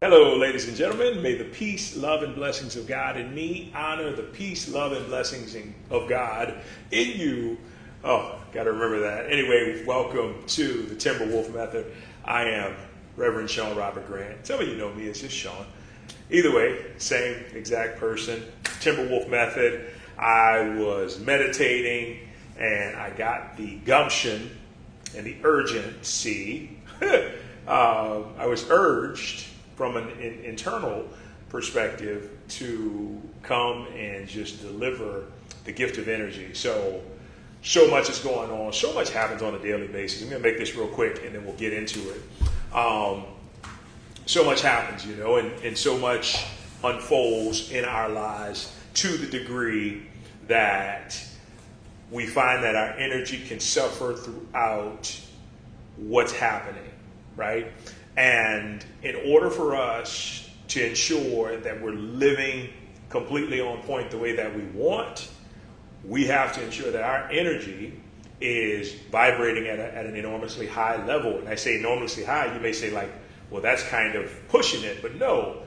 Hello, ladies and gentlemen. May the peace, love, and blessings of God in me honor the peace, love, and blessings of God in you. Oh, got to remember that. Anyway, welcome to the Timberwolf Method. I am Reverend Sean Robert Grant. Some of you know me, it's just Sean. Either way, same exact person. Timberwolf Method. I was meditating and I got the gumption and the urgency. I was urged from an internal perspective to come and just deliver the gift of energy. So much is going on. So much happens on a daily basis. I'm going to make this real quick and then we'll get into it. So much happens, and so much unfolds in our lives to the degree that we find that our energy can suffer throughout what's happening, right? And in order for us to ensure that we're living completely on point the way that we want, we have to ensure that our energy is vibrating at an enormously high level. And I say enormously high, you may say like, well, that's kind of pushing it. But no,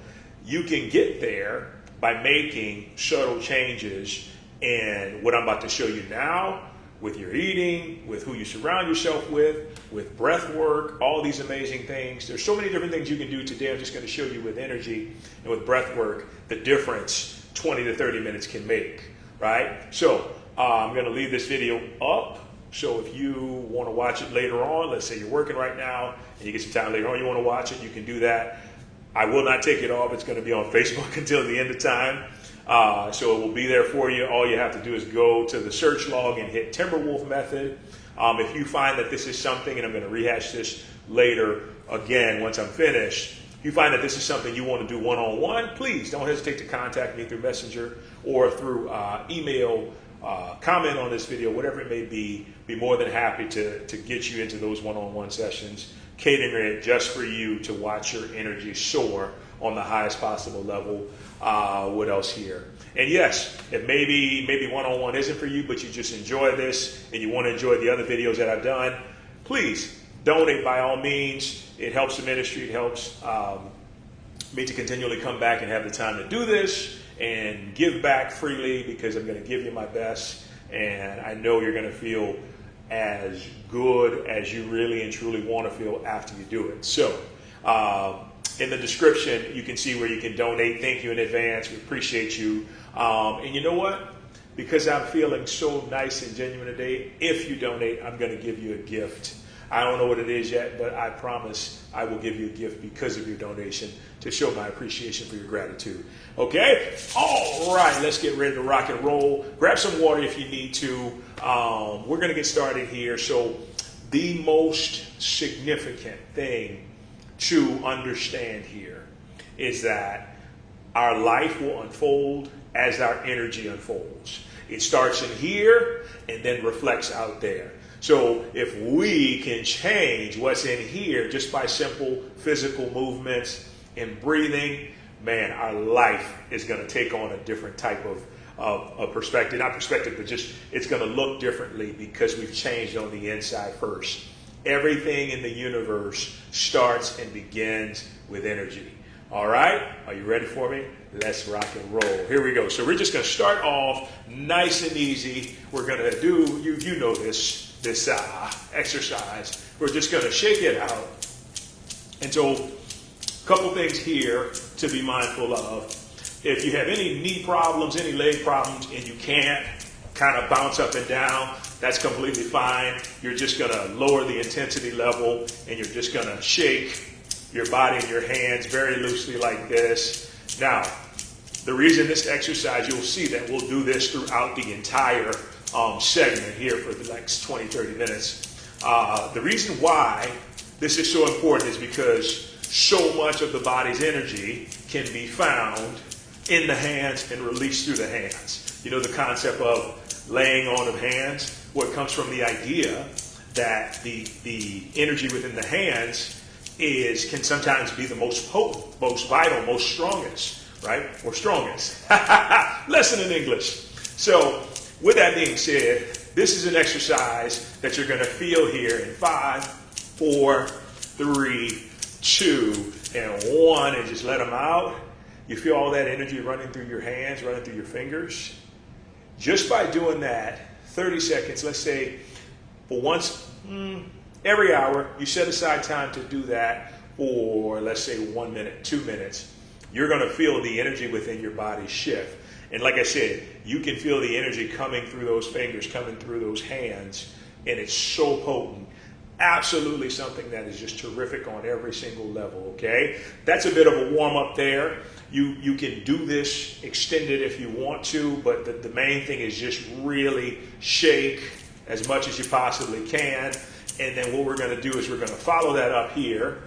you can get there by making subtle changes in what I'm about to show you now, with your eating, with who you surround yourself with breath work, all these amazing things. There's so many different things you can do today. I'm just going to show you with energy and with breath work the difference 20 to 30 minutes can make, right? So I'm going to leave this video up. So if you want to watch it later on, let's say you're working right now and you get some time later on, you want to watch it, you can do that. I will not take it off. It's going to be on Facebook until the end of time. So it will be there for you. All you have to do is go to the search log and hit Timberwolf Method. If you find that this is something, and I'm going to rehash this later again once I'm finished, if you find that this is something you want to do one-on-one, please don't hesitate to contact me through Messenger or through email, comment on this video, whatever it may be. Be more than happy to get you into those one-on-one sessions, catering it just for you to watch your energy soar on the highest possible level. What else here? And yes, if maybe one-on-one isn't for you, but you just enjoy this and you want to enjoy the other videos that I've done, please donate by all means. It helps the ministry. It helps me to continually come back and have the time to do this and give back freely, because I'm going to give you my best. And I know you're going to feel as good as you really and truly want to feel after you do it. So, in the description, you can see where you can donate. Thank you in advance. We appreciate you. And you know what? Because I'm feeling so nice and genuine today, if you donate, I'm going to give you a gift. I don't know what it is yet, but I promise I will give you a gift because of your donation to show my appreciation for your gratitude. Okay? All right, let's get ready to rock and roll. Grab some water if you need to. We're going to get started here. So the most significant thing to understand here is that our life will unfold as our energy unfolds. It starts in here and then reflects out there. So if we can change what's in here just by simple physical movements and breathing, man, our life is going to take on a different type of perspective. Not perspective, but just it's going to look differently because we've changed on the inside first. Everything in the universe starts and begins with energy. All right? Are you ready for me? Let's rock and roll. Here we go. So we're just going to start off nice and easy. We're going to do, you know this exercise. We're just going to shake it out. And so a couple things here to be mindful of. If you have any knee problems, any leg problems, and you can't kind of bounce up and down, that's completely fine. You're just going to lower the intensity level and you're just going to shake your body and your hands very loosely like this. Now, the reason this exercise, you'll see that we'll do this throughout the entire segment here for the next 20, 30 minutes. The reason why this is so important is because so much of the body's energy can be found in the hands and released through the hands. You know the concept of laying on of hands? Well, it comes from the idea that the energy within the hands can sometimes be the most potent, most vital, most strongest, right? Or strongest. Lesson in English. So with that being said, this is an exercise that you're going to feel here in 5, 4, 3, 2, and 1, and just let them out. You feel all that energy running through your hands, running through your fingers. Just by doing that, 30 seconds, let's say for once, every hour, you set aside time to do that for, let's say, 1 minute, 2 minutes. You're going to feel the energy within your body shift. And like I said, you can feel the energy coming through those fingers, coming through those hands, and it's so potent. Absolutely something that is just terrific on every single level, okay? That's a bit of a warm-up there. You can do this extended if you want to, but the main thing is just really shake as much as you possibly can. And then what we're going to do is we're going to follow that up here,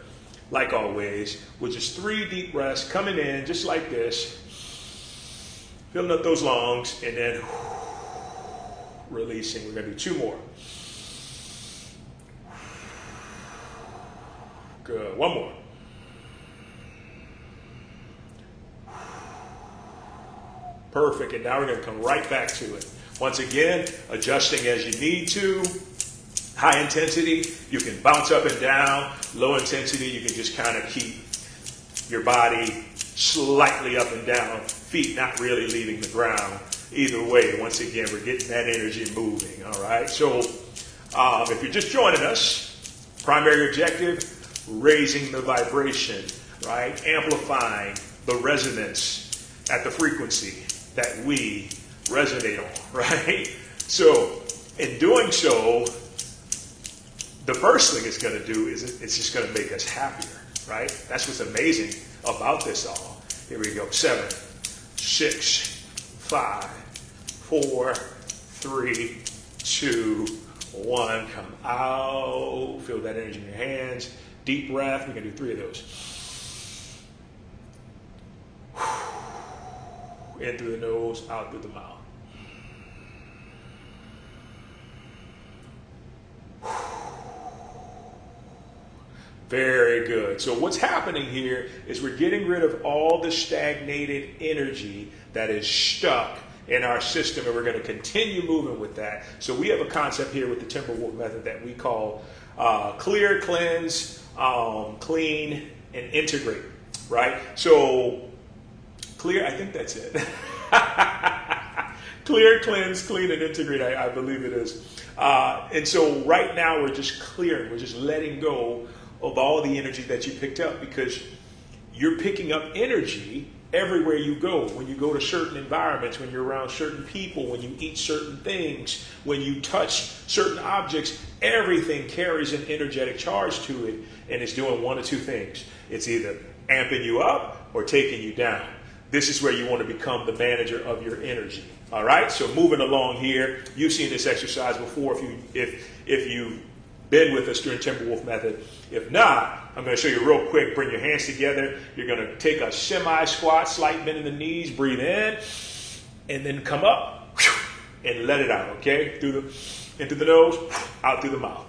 like always, with just 3 deep breaths coming in just like this, filling up those lungs, and then releasing. We're going to do 2 more. Good. 1 more. Perfect. And now we're going to come right back to it. Once again, adjusting as you need to. High intensity, you can bounce up and down. Low intensity, you can just kind of keep your body slightly up and down. Feet not really leaving the ground. Either way, once again, we're getting that energy moving. All right. So if you're just joining us, primary objective, raising the vibration, right? Amplifying the resonance at the frequency that we resonate on, right? So in doing so, the first thing it's going to do is it's just going to make us happier, right? That's what's amazing about this all. Here we go. 7, 6, 5, 4, 3, 2, 1. Come out. Feel that energy in your hands. Deep breath. We're going to do 3 of those. In through the nose, out through the mouth. Very good. So what's happening here is we're getting rid of all the stagnated energy that is stuck in our system, and we're going to continue moving with that. So we have a concept here with the Timberwolf Method that we call clear, cleanse, clean, and integrate, right? So clear, I think that's it. Clear, cleanse, clean, and integrate, I believe it is. And so right now we're just clearing, we're just letting go of all the energy that you picked up, because you're picking up energy everywhere you go. When you go to certain environments, when you're around certain people, when you eat certain things, when you touch certain objects, everything carries an energetic charge to it, and it's doing 1 of 2 things. It's either amping you up or taking you down. This is where you want to become the manager of your energy. All right, so moving along here, you've seen this exercise before if you've been with us during Timberwolf Method. If not, I'm going to show you real quick. Bring your hands together. You're going to take a semi-squat, slight bend in the knees, breathe in, and then come up and let it out, okay? Into the nose, out through the mouth.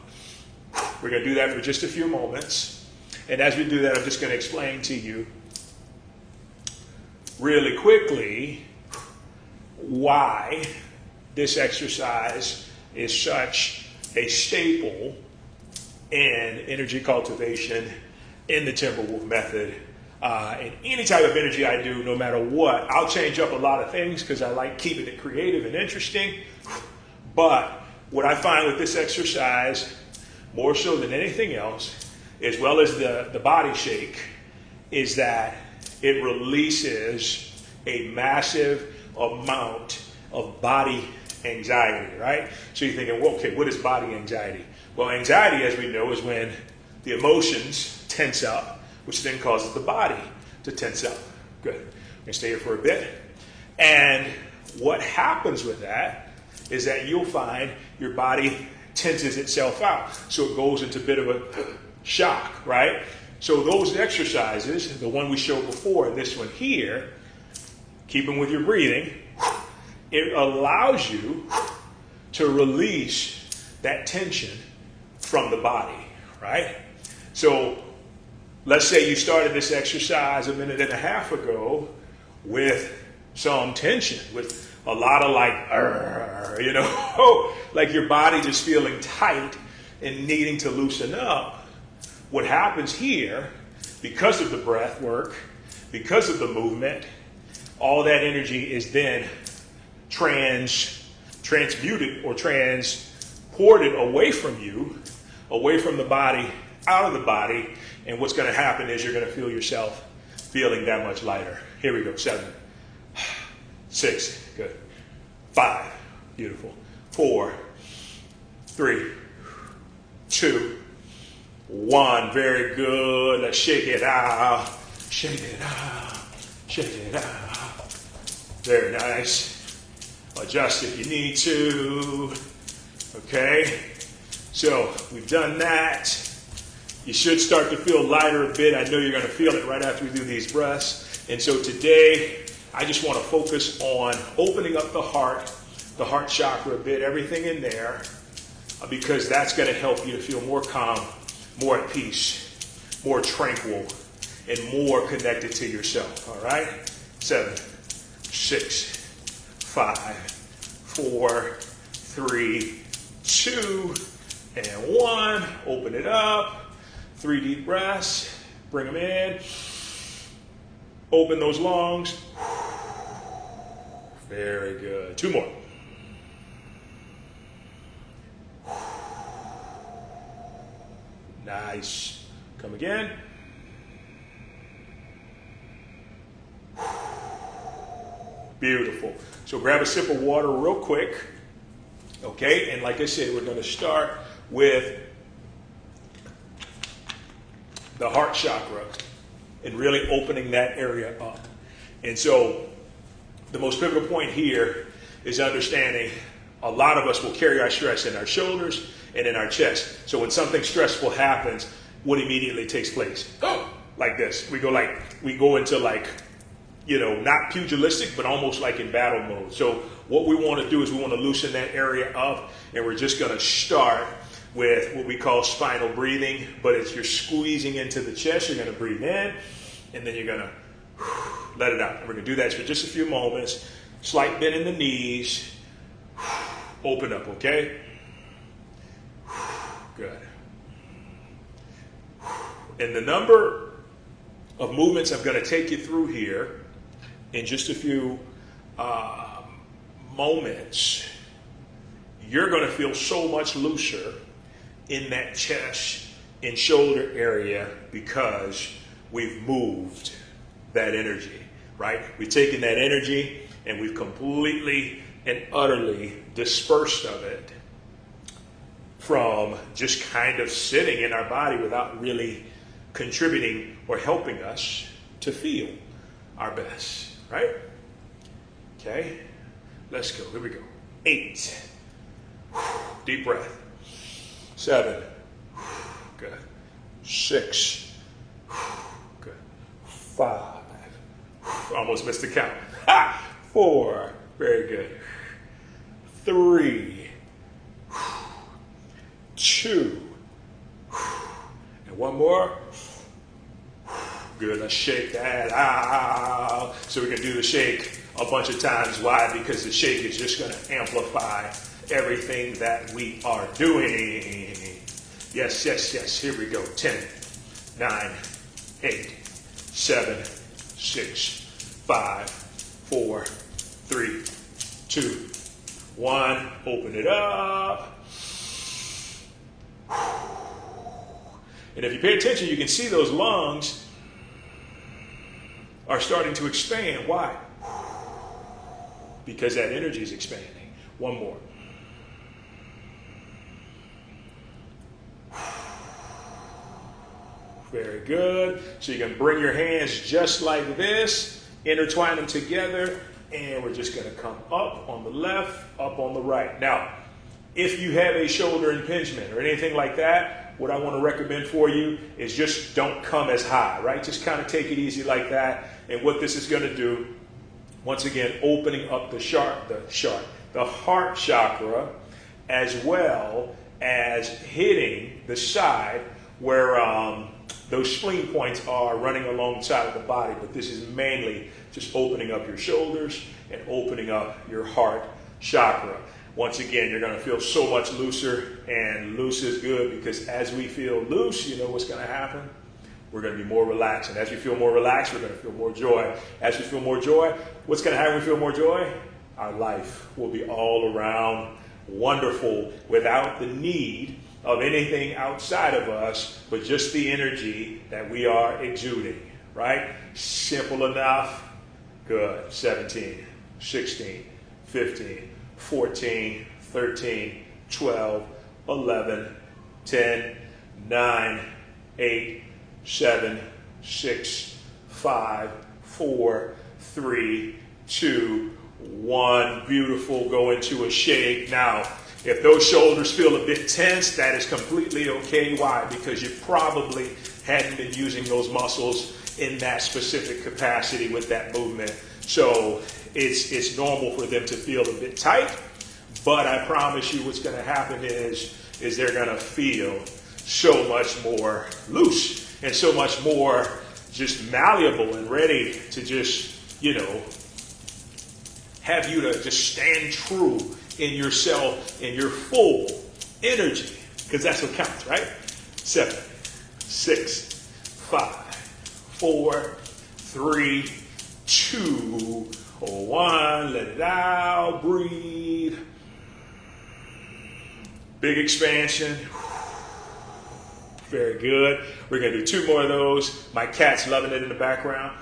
We're going to do that for just a few moments. And as we do that, I'm just going to explain to you really quickly why this exercise is such a staple in energy cultivation in the Timberwolf Method. And any type of energy I do, no matter what, I'll change up a lot of things because I like keeping it creative and interesting. But what I find with this exercise, more so than anything else, as well as the body shake, is that it releases a massive amount of body anxiety, right? So you're thinking, well, okay, what is body anxiety? Well, anxiety, as we know, is when the emotions tense up, which then causes the body to tense up. Good. I'm going to stay here for a bit. And what happens with that is that you'll find your body tenses itself out. So it goes into a bit of a shock, right? So those exercises, the one we showed before, and this one here, keeping with your breathing, it allows you to release that tension from the body, right? So let's say you started this exercise a minute and a half ago with some tension, with a lot of like, you know, like your body just feeling tight and needing to loosen up. What happens here, because of the breath work, because of the movement, all that energy is then transmuted or transported away from you, away from the body, out of the body. And what's going to happen is you're going to feel yourself feeling that much lighter. Here we go. 7, 6, good. 5, beautiful. 4, 3, 2, 1, very good. Let's shake it out. Shake it out. Shake it out. Very nice. Adjust if you need to. Okay. So we've done that. You should start to feel lighter a bit. I know you're going to feel it right after we do these breaths. And so today, I just want to focus on opening up the heart chakra a bit, everything in there, because that's going to help you to feel more calm, more at peace, more tranquil, and more connected to yourself. All right? 7, 6, 5, 4, 3, 2, and 1. Open it up. 3 deep breaths. Bring them in. Open those lungs. Very good. 2 more. Nice. Come again. Beautiful. So grab a sip of water real quick. Okay, and like I said, we're going to start with the heart chakra and really opening that area up. And so the most pivotal point here is understanding a lot of us will carry our stress in our shoulders and in our chest. So when something stressful happens, what immediately takes place? Oh, like this. We go into not pugilistic, but almost like in battle mode. So what we want to do is we want to loosen that area up, and we're just going to start with what we call spinal breathing, but it's you're squeezing into the chest. You're going to breathe in, and then you're going to let it out. And we're going to do that for just a few moments. Slight bend in the knees. Open up, okay? Good. And the number of movements I'm going to take you through here in just a few moments, you're going to feel so much looser in that chest and shoulder area because we've moved that energy, right? We've taken that energy and we've completely and utterly dispersed of it from just kind of sitting in our body without really contributing or helping us to feel our best, right? Okay, let's go. Here we go. 8. Deep breath. 7. Good. 6. Good. 5. Almost missed the count. 4. Very good. 3. 2. And one more. Good. Let's shake that out. So we can do the shake a bunch of times. Why? Because the shake is just going to amplify everything that we are doing. Yes, yes, yes. Here we go. 10, 9, 8, 7, 6, 5, 4, 3, 2, 1. Open it up. And if you pay attention, you can see those lungs are starting to expand. Why? Because that energy is expanding. One more. Very good. So you can bring your hands just like this, intertwine them together, and we're just going to come up on the left, up on the right. Now, if you have a shoulder impingement or anything like that, what I want to recommend for you is just don't come as high, right? Just kind of take it easy like that. And what this is going to do, once again, opening up the heart chakra, as well as hitting the side where those spleen points are running alongside of the body. But this is mainly just opening up your shoulders and opening up your heart chakra. Once again, you're going to feel so much looser, and loose is good because as we feel loose, you know what's going to happen? we're going to be more relaxed. And as we feel more relaxed, we're going to feel more joy. As we feel more joy, what's going to happen when we feel more joy? Our life will be all around wonderful without the need of anything outside of us, but just the energy that we are exuding, right? Simple enough. Good. 17, 16, 15, 14, 13, 12, 11, 10, 9, 8, 7, 6, 5, 4, 3, 2, 1. Beautiful. Go into a shake. Now, if those shoulders feel a bit tense, that is completely okay. Why? Because you probably hadn't been using those muscles in that specific capacity with that movement. So it's normal for them to feel a bit tight, but I promise you what's going to happen is they're going to feel so much more loose and so much more just malleable and ready to just, have you to just stand true in yourself, in your full energy, because that's what counts, right? 7, 6, 5, 4, 3, 2, 1. Let it out. Breathe. Big expansion. Very good. We're going to do 2 more of those. My cat's loving it in the background.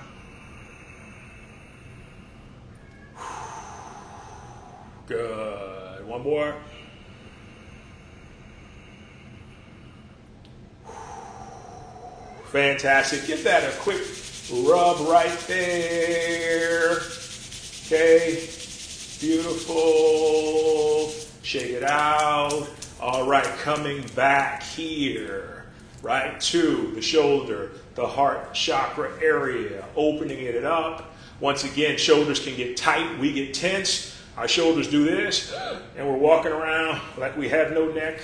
Good. 1 more. Fantastic. Give that a quick rub right there. Okay. Beautiful. Shake it out. All right. Coming back here, right, to the shoulder, the heart chakra area, opening it up. Once again, shoulders can get tight. We get tense. Our shoulders do this, and we're walking around like we have no neck.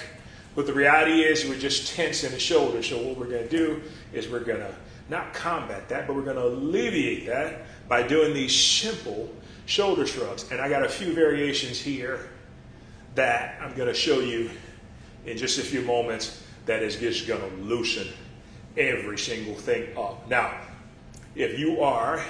But the reality is we're just tense in the shoulder. So what we're going to do is we're going to not combat that, but we're going to alleviate that by doing these simple shoulder shrugs. And I got a few variations here that I'm going to show you in just a few moments that is just going to loosen every single thing up. Now, if you are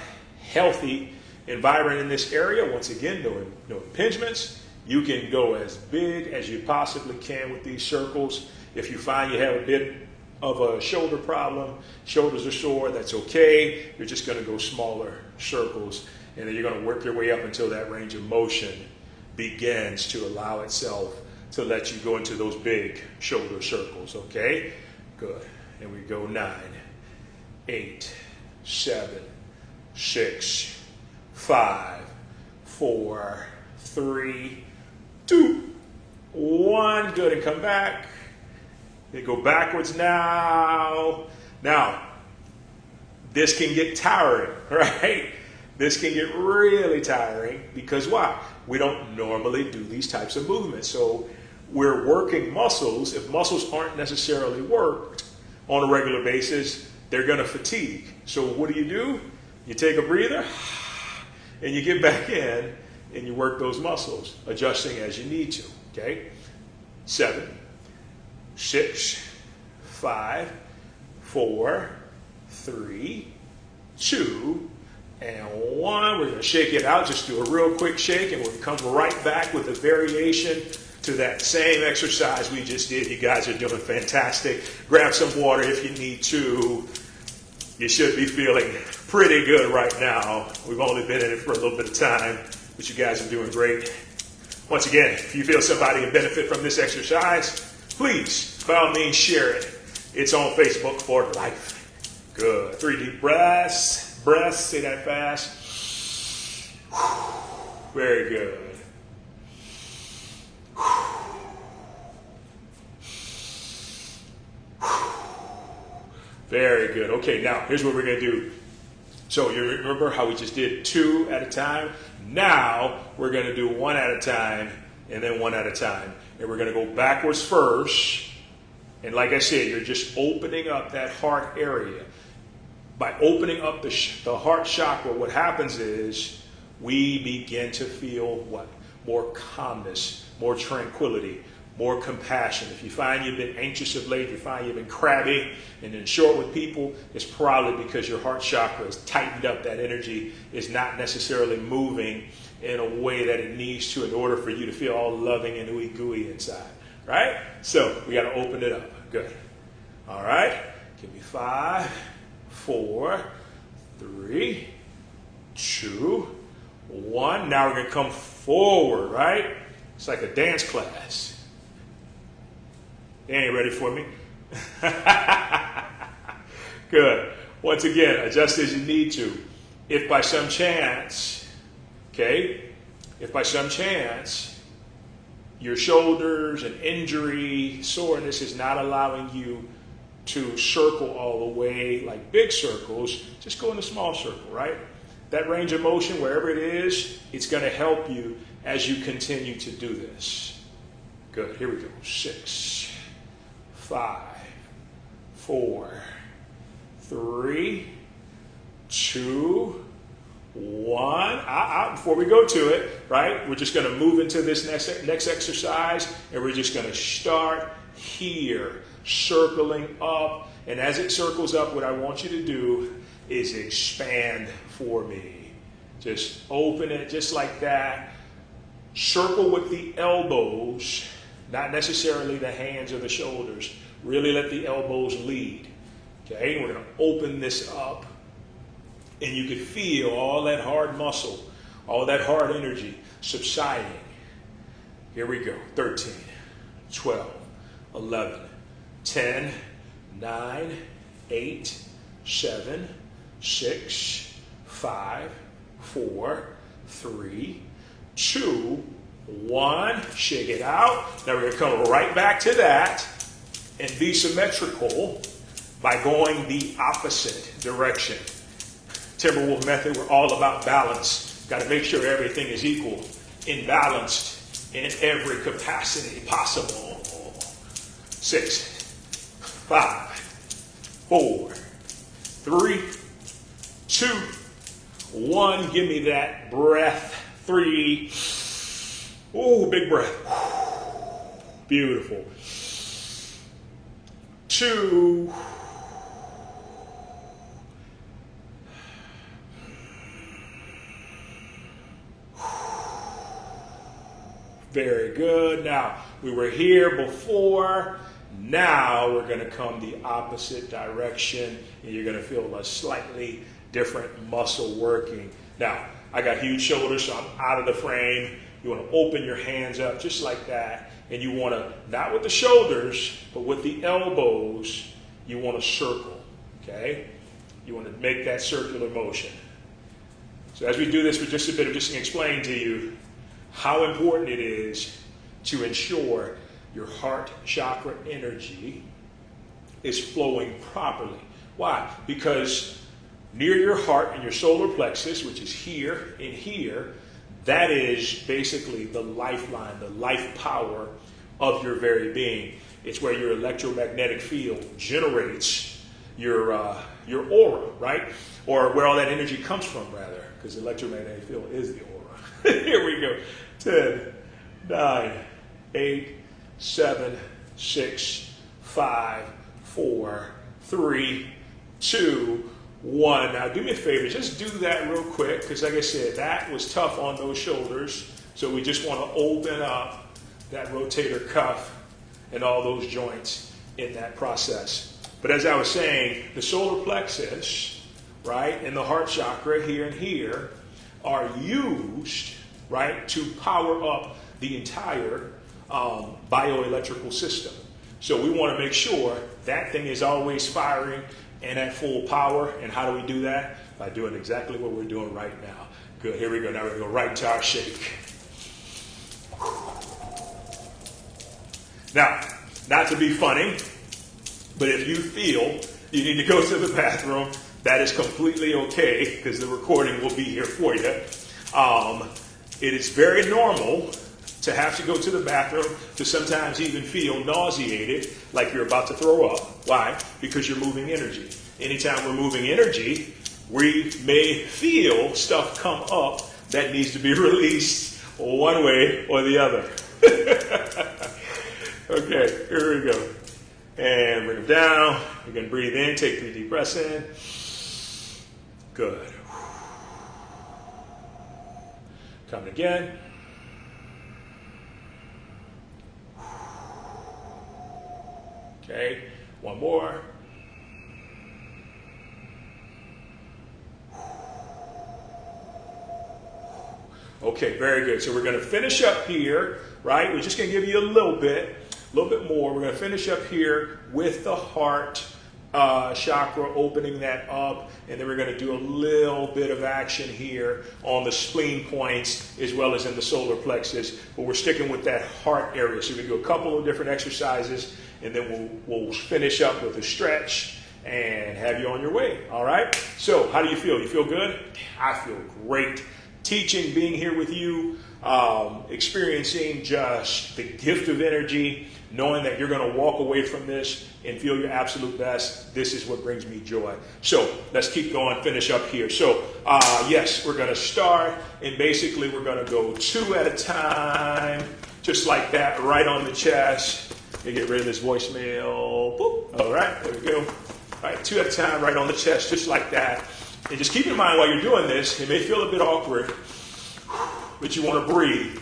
healthy and vibrant in this area, once again, no impingements, you can go as big as you possibly can with these circles. If you find you have a bit of a shoulder problem, shoulders are sore, that's okay. You're just going to go smaller circles, and then you're going to work your way up until that range of motion begins to allow itself to let you go into those big shoulder circles, okay? Good. And we go 9, 8, 7, 6, 5, 4, 3, 2, 1. Good. And come back. They go backwards now. Now, this can get tiring, right? This can get really tiring because why? We don't normally do these types of movements. So we're working muscles. If muscles aren't necessarily worked on a regular basis, they're going to fatigue. So what do? You take a breather and you get back in and you work those muscles, adjusting as you need to, okay? 7, 6, 5, 4, 3, 2, and 1. We're going to shake it out. Just do a real quick shake, and we'll come right back with a variation to that same exercise we just did. You guys are doing fantastic. Grab some water if you need to. You should be feeling pretty good right now. We've only been in it for a little bit of time, but you guys are doing great. Once again, if you feel somebody can benefit from this exercise, please, by all means, share it. It's on Facebook for life. Good. 3 deep breaths. Breaths, say that fast. Very good. Very good. Okay, now here's what we're going to do. So you remember how we just did 2 at a time? Now we're going to do 1 at a time and then 1 at a time. And we're going to go backwards first. And like I said, you're just opening up that heart area. By opening up the heart chakra, what happens is we begin to feel what? More calmness, more tranquility, more compassion. If you find you've been anxious of late, you find you've been crabby and then short with people, it's probably because your heart chakra is tightened up. That energy is not necessarily moving in a way that it needs to in order for you to feel all loving and ooey gooey inside, right? So we got to open it up. Good. All right. Give me 5, 4, 3, 2, 1. Now we're going to come forward, right? It's like a dance class. They ain't ready for me. Good. Once again, adjust as you need to. If by some chance, if by some chance your shoulders and injury, soreness is not allowing you to circle all the way like big circles, just go in a small circle, right? That range of motion, wherever it is, it's going to help you as you continue to do this. Good. Here we go. 6, 5, 4, 3, 2, 1. Before we go to it, right, we're just going to move into this next exercise, and we're just going to start here, circling up. And as it circles up, what I want you to do is expand for me. Just open it just like that. Circle with the elbows, not necessarily the hands or the shoulders. Really let the elbows lead. Okay, we're going to open this up. And you can feel all that hard muscle, all that hard energy subsiding. Here we go. 13, 12, 11, 10, 9, 8, 7, 6, 5, 4, 3, 2, 1. Shake it out. Now we're going to come right back to that and be symmetrical by going the opposite direction. Timberwolf Method, we're all about balance. Got to make sure everything is equal and balanced in every capacity possible. 6, 5, 4, 3, 2, 1. Give me that breath. 3. Ooh, big breath. Beautiful. 2. Very good. Now, we were here before. Now we're going to come the opposite direction, and you're going to feel a slightly different muscle working. Now, I got huge shoulders, so I'm out of the frame. You want to open your hands up just like that, and you want to, not with the shoulders, but with the elbows, you want to circle, okay? You want to make that circular motion. So as we do this for just a bit, I'm just going to explain to you how important it is to ensure your heart chakra energy is flowing properly. Why? Because near your heart and your solar plexus, which is here and here, that is basically the lifeline, the life power of your very being. It's where your electromagnetic field generates your aura, right? Or where all that energy comes from, rather, because the electromagnetic field is the aura. Here we go. 10, 9, 8, 7, 6, 5, 4, 3, 2, 1. Now do me a favor, just do that real quick, because like I said, that was tough on those shoulders. So we just want to open up that rotator cuff and all those joints in that process. But as I was saying, the solar plexus, right, and the heart chakra here and here are used, right, to power up the entire bioelectrical system. So we want to make sure that thing is always firing and at full power. And how do we do that? By doing exactly what we're doing right now. Good, here we go. Now we're going to go right into our shake. Now, not to be funny, but if you feel you need to go to the bathroom, that is completely okay, because the recording will be here for you. It is very normal to have to go to the bathroom, to sometimes even feel nauseated, like you're about to throw up. Why? Because you're moving energy. Anytime we're moving energy, we may feel stuff come up that needs to be released one way or the other. Okay, here we go. And bring them down. You're going to breathe in. Take 3 deep breaths in. Good. Coming again. Okay, one more. Okay, very good. So we're going to finish up here, right? We're just going to give you a little bit more. We're going to finish up here with the heart chakra, opening that up, and then we're going to do a little bit of action here on the spleen points as well as in the solar plexus, but we're sticking with that heart area. So we're going to do a couple of different exercises, and then we'll finish up with a stretch and have you on your way. All right? So how do you feel? You feel good? I feel great. Teaching, being here with you, experiencing just the gift of energy, knowing that you're going to walk away from this and feel your absolute best. This is what brings me joy. So let's keep going, finish up here. So yes, we're going to start, and basically we're going to go 2 at a time, just like that, right on the chest. You get rid of this voicemail. Boop. All right, there we go. All right, 2 at a time, right on the chest, just like that. And just keep in mind while you're doing this, it may feel a bit awkward, but you want to breathe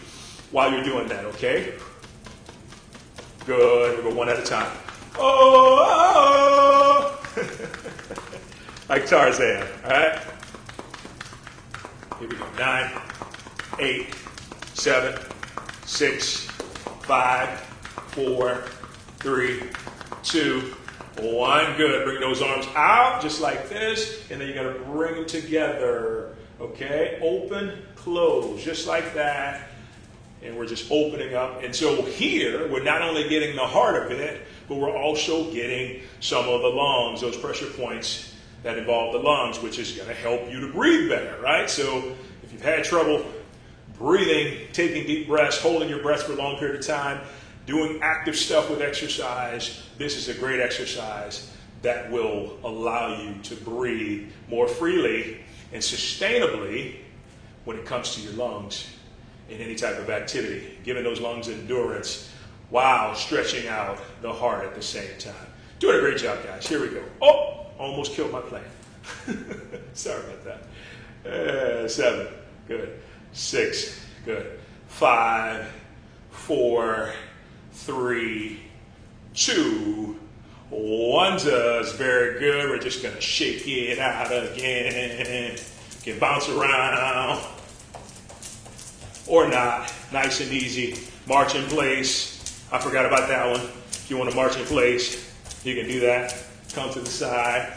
while you're doing that, okay? Good. We'll go 1 at a time. Oh! Like Tarzan, all right? Here we go. 9, 8, 7, 6, 5, 4, 3, 2, 1. Good. Bring those arms out just like this, and then you're going to bring them together. Okay? Open, close, just like that. And we're just opening up. And so here, we're not only getting the heart of it, but we're also getting some of the lungs, those pressure points that involve the lungs, which is going to help you to breathe better, right? So if you've had trouble breathing, taking deep breaths, holding your breath for a long period of time, doing active stuff with exercise, this is a great exercise that will allow you to breathe more freely and sustainably when it comes to your lungs in any type of activity, giving those lungs endurance while stretching out the heart at the same time. Doing a great job, guys. Here we go. Oh, almost killed my plan. Sorry about that. 7, good. 6, good. 5, 4, 3, 2, 1 does. Very good. We're just going to shake it out again. You can bounce around or not. Nice and easy. March in place. I forgot about that one. If you want to march in place, you can do that. Come to the side.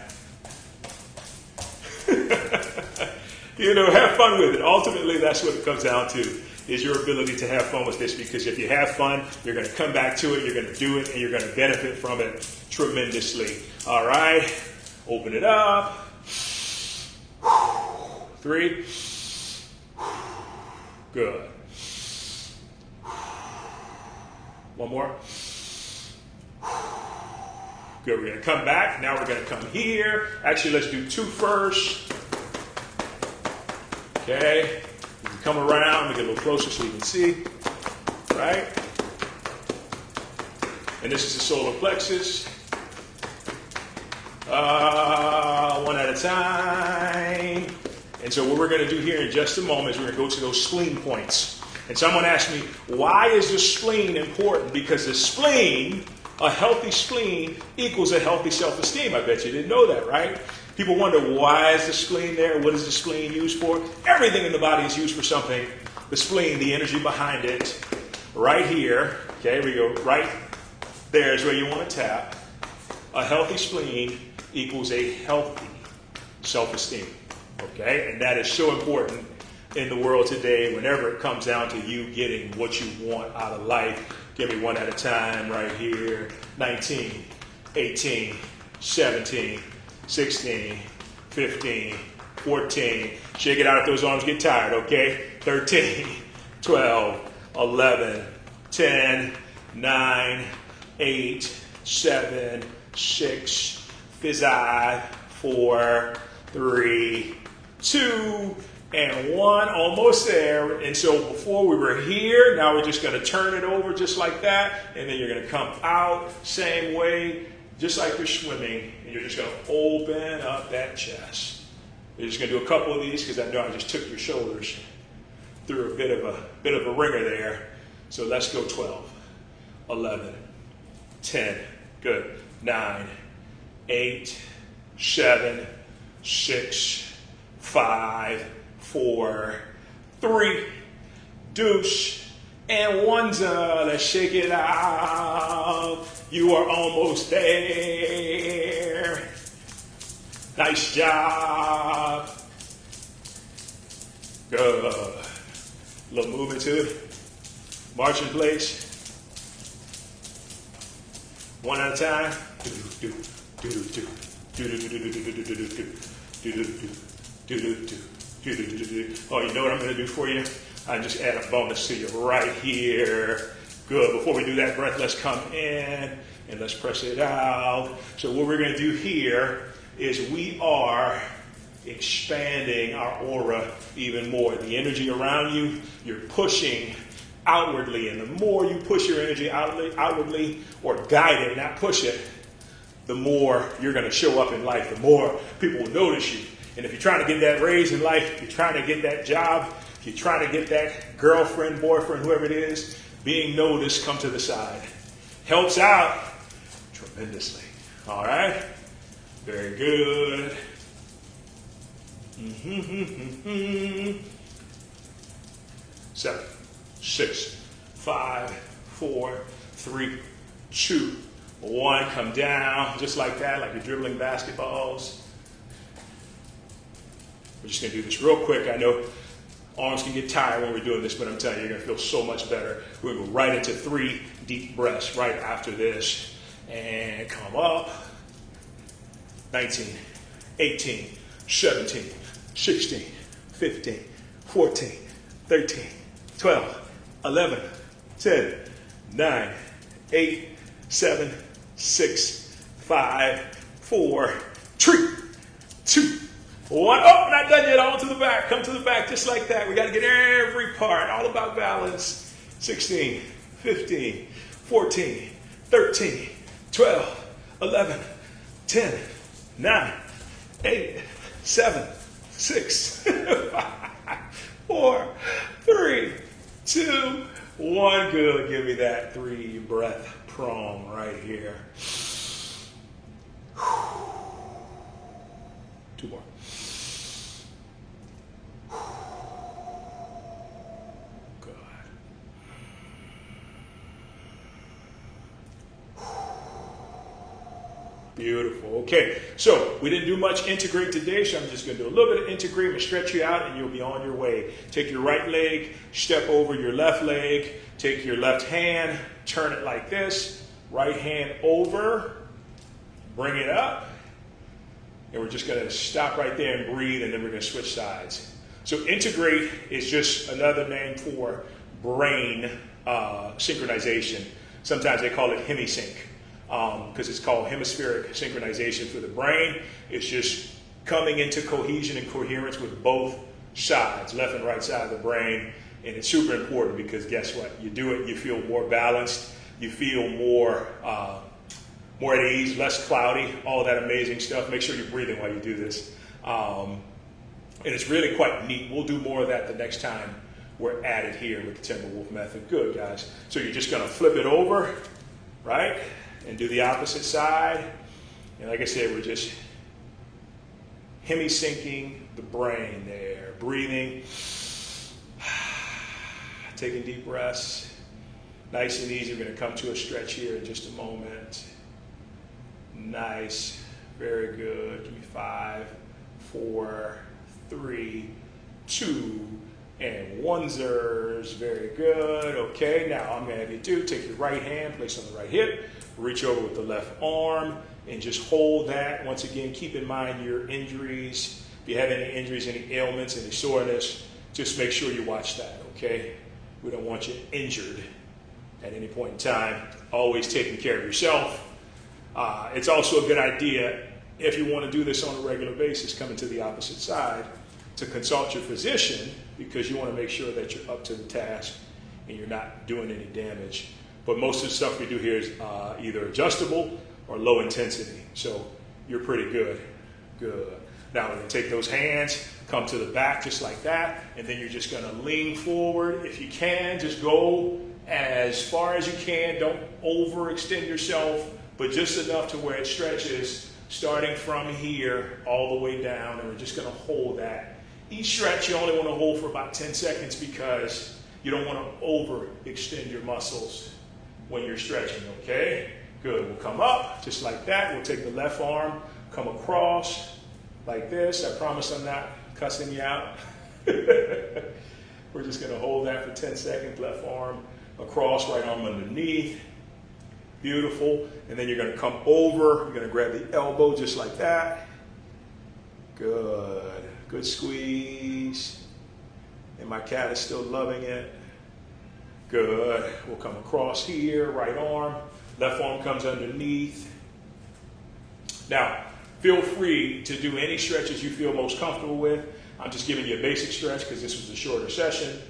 You know, have fun with it. Ultimately, that's what it comes down to, is your ability to have fun with this, because if you have fun, you're going to come back to it, you're going to do it, and you're going to benefit from it tremendously. All right, open it up. 3. Good. 1 more. Good, we're going to come back. Now we're going to come here. Actually, let's do 2 first. Okay. You can come around. We get a little closer so you can see. Right? And this is the solar plexus. 1 at a time. And so what we're going to do here in just a moment is we're going to go to those spleen points. And someone asked me, why is the spleen important? Because the spleen, a healthy spleen, equals a healthy self-esteem. I bet you didn't know that, right? People wonder, why is the spleen there? What is the spleen used for? Everything in the body is used for something. The spleen, the energy behind it, right here. Okay, we go right there is where you want to tap. A healthy spleen equals a healthy self-esteem. Okay, and that is so important in the world today whenever it comes down to you getting what you want out of life. Give me 1 at a time right here. 19, 18, 17, 16, 15, 14. Shake it out if those arms get tired, okay? 13, 12, 11, 10, 9, 8, 7, 6, 5, 4, 3, 2, and 1, almost there. And so before we were here, now we're just going to turn it over just like that, and then you're going to come out same way, just like you're swimming, and you're just going to open up that chest. You're just going to do a couple of these because I know I just took your shoulders through a bit of a ringer there. So let's go 12, 11, 10, good, 9, 8, 7, 6, 5, 4, 3, deuce, and onesie. Let's shake it out. You are almost there. Nice job. Good. A little movement to it. March in place. One at a time. Oh, you know what I'm going to do for you? I just add a bonus to you right here. Good. Before we do that breath, let's come in and let's press it out. So what we're going to do here is we are expanding our aura even more. The energy around you, you're pushing outwardly, and the more you push your energy outwardly or guide it, not push it, the more you're going to show up in life, the more people will notice you. And if you're trying to get that raise in life, if you're trying to get that job, if you're trying to get that girlfriend, boyfriend, whoever it is, being noticed, come to the side. Helps out tremendously. All right? Very good. 7, 6, 5, 4, 3, 2, 1. Come down just like that, like you're dribbling basketballs. We're just going to do this real quick. I know arms can get tired when we're doing this, but I'm telling you, you're going to feel so much better. We're going to go right into 3 deep breaths right after this. And come up. 19, 18, 17, 16, 15, 14, 13, 12, 11, 10, 9, 8, 7, 6, 5, 4, 3, 2, 1. Oh, not done yet. On to the back. Come to the back just like that. We got to get every part. All about balance. 16, 15, 14, 13, 12, 11, 10, 9, 8, 7, 6, 5, 4, 3, 2, 1. Good. Give me that 3 breath prong right here. 2 more. Good. Beautiful. Okay, so we didn't do much integrate today, so I'm just going to do a little bit of integrate. I'm going to stretch you out, and you'll be on your way. Take your right leg, step over your left leg, take your left hand, turn it like this, right hand over, bring it up, and we're just going to stop right there and breathe, and then we're going to switch sides. So integrate is just another name for brain synchronization. Sometimes they call it hemisync. Because it's called hemispheric synchronization for the brain. It's just coming into cohesion and coherence with both sides, left and right side of the brain. And it's super important because guess what? You do it, you feel more balanced, you feel more at ease, less cloudy, all that amazing stuff. Make sure you're breathing while you do this. And it's really quite neat. We'll do more of that the next time we're at it here with the Timberwolf Method. Good, guys. So you're just going to flip it over, right? And do the opposite side. And like I said, we're just hemi-syncing the brain there. Breathing. Taking deep breaths. Nice and easy. We're going to come to a stretch here in just a moment. Nice. Very good. Give me 5, 4, 3, 2, and 1-zers. Very good. Okay, now I'm going to have you do, take your right hand, place on the right hip, reach over with the left arm, and just hold that. Once again, keep in mind your injuries. If you have any injuries, any ailments, any soreness, just make sure you watch that, okay? We don't want you injured at any point in time. Always taking care of yourself. It's also a good idea, if you want to do this on a regular basis, coming to the opposite side, to consult your physician because you want to make sure that you're up to the task and you're not doing any damage. But most of the stuff we do here is either adjustable or low intensity. So you're pretty good. Good. Now we're going to take those hands, come to the back just like that, and then you're just going to lean forward. If you can, just go as far as you can. Don't overextend yourself, but just enough to where it stretches starting from here all the way down, and we're just going to hold that. Each stretch you only want to hold for about 10 seconds because you don't want to overextend your muscles when you're stretching, okay? Good. We'll come up just like that. We'll take the left arm, come across like this. I promise I'm not cussing you out. We're just going to hold that for 10 seconds. Left arm across, right arm underneath. Beautiful. And then you're going to come over. You're going to grab the elbow just like that. Good. Good squeeze. And my cat is still loving it. Good. We'll come across here. Right arm. Left arm comes underneath. Now, feel free to do any stretches you feel most comfortable with. I'm just giving you a basic stretch because this was a shorter session.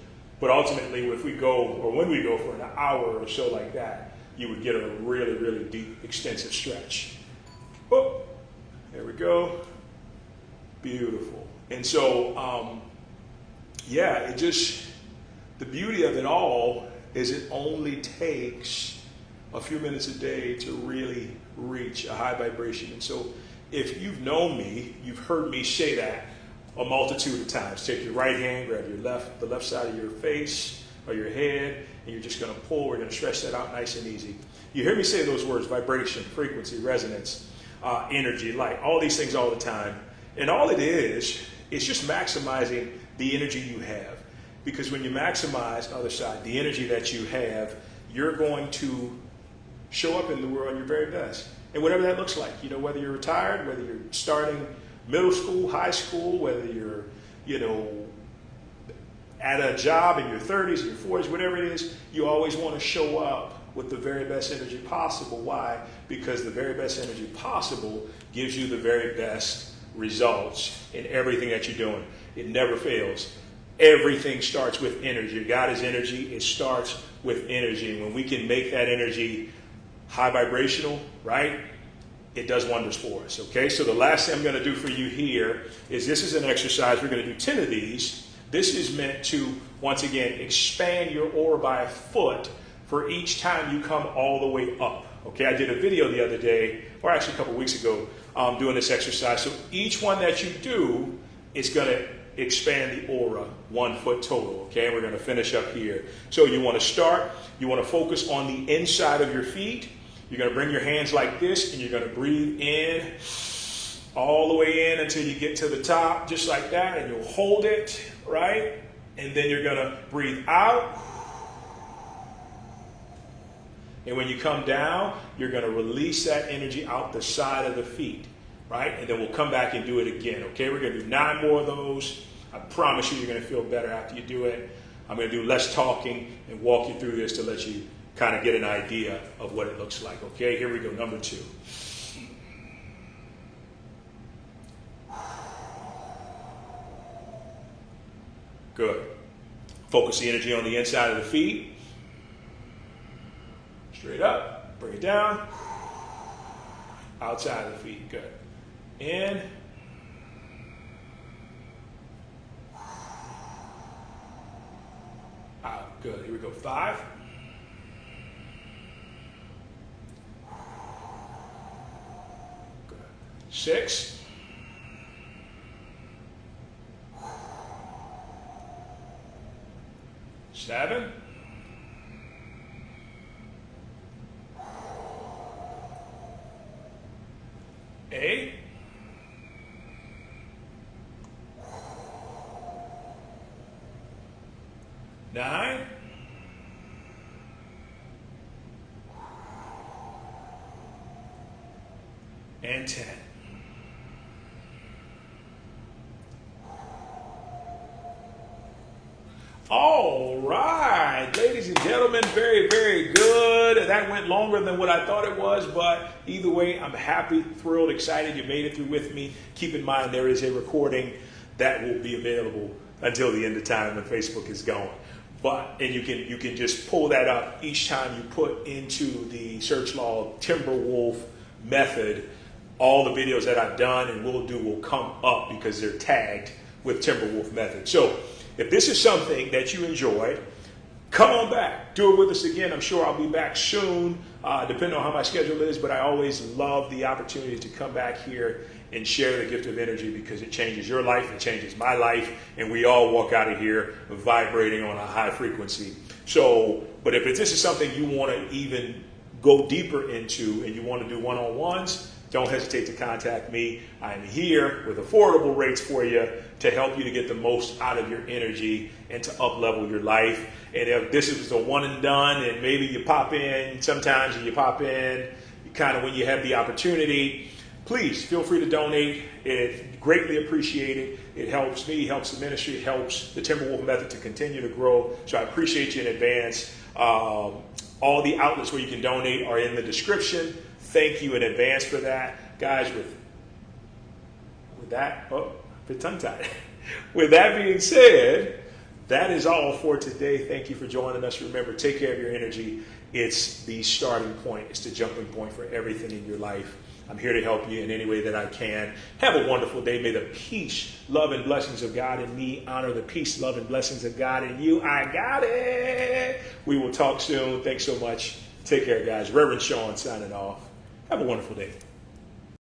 But ultimately, if we go, or when we go for an hour or so like that, you would get a really, really deep, extensive stretch. Oh, there we go. Beautiful. And so, yeah, the beauty of it all is it only takes a few minutes a day to really reach a high vibration. And so if you've known me, you've heard me say that a multitude of times. Take your right hand, grab the left side of your face or your head, and you're just going to pull. We're going to stretch that out nice and easy. You hear me say those words: vibration, frequency, resonance, energy, light, all these things all the time. And all it is just maximizing the energy you have. Because when you maximize, the other side, the energy that you have, you're going to show up in the world your very best. And whatever that looks like, whether you're retired, whether you're starting middle school, high school, whether you're, at a job in your 30s, or your 40s, whatever it is, you always want to show up with the very best energy possible. Why? Because the very best energy possible gives you the very best results in everything that you're doing. It never fails. Everything starts with energy. God is energy. It starts with energy. And when we can make that energy high vibrational, right, it does wonders for us, okay? So the last thing I'm going to do for you here is this is an exercise. We're going to do 10 of these. This is meant to, once again, expand your aura by a foot for each time you come all the way up, okay? I did a video the other day, or actually a couple weeks ago, doing this exercise. So each one that you do is going to expand the aura 1 foot total, okay? And we're going to finish up here. So you want to start, you want to focus on the inside of your feet. You're going to bring your hands like this, and you're going to breathe in all the way in until you get to the top, just like that, and you'll hold it, right? And then you're going to breathe out. And when you come down, you're going to release that energy out the side of the feet, right? And then we'll come back and do it again, okay? We're going to do 9 more of those. I promise you're going to feel better after you do it. I'm going to do less talking and walk you through this to let you kind of get an idea of what it looks like, okay? Here we go, number 2. Good. Focus the energy on the inside of the feet. Straight up, bring it down. Outside of the feet, good. In. Out, good. Here we go, 5. 6. 7. 8. 9. 10. All right, ladies and gentlemen, very, very good. That went longer than what I thought it was, but either way, I'm happy, thrilled, excited you made it through with me. Keep in mind, there is a recording that will be available until the end of time when Facebook is gone. And you can just pull that up each time you put into the search log Timberwolf Method. All the videos that I've done and will do will come up because they're tagged with Timberwolf Method. So if this is something that you enjoyed, come on back. Do it with us again. I'm sure I'll be back soon, depending on how my schedule is, but I always love the opportunity to come back here and share the gift of energy because it changes your life, it changes my life, and we all walk out of here vibrating on a high frequency. So, but if this is something you want to even go deeper into and you want to do one-on-ones, don't hesitate to contact me. I'm here with affordable rates for you to help you to get the most out of your energy and to up-level your life. And if this is a one and done and maybe you pop in sometimes and you pop in kind of when you have the opportunity, please feel free to donate. It greatly appreciated. It helps me, helps the ministry, helps the Timberwolf Method to continue to grow. So I appreciate you in advance. All the outlets where you can donate are in the description. Thank you in advance for that. Guys, with that, oh, a bit tongue-tied. With that being said, that is all for today. Thank you for joining us. Remember, take care of your energy. It's the starting point. It's the jumping point for everything in your life. I'm here to help you in any way that I can. Have a wonderful day. May the peace, love, and blessings of God in me honor the peace, love, and blessings of God in you. I got it. We will talk soon. Thanks so much. Take care, guys. Reverend Sean signing off. Have a wonderful day.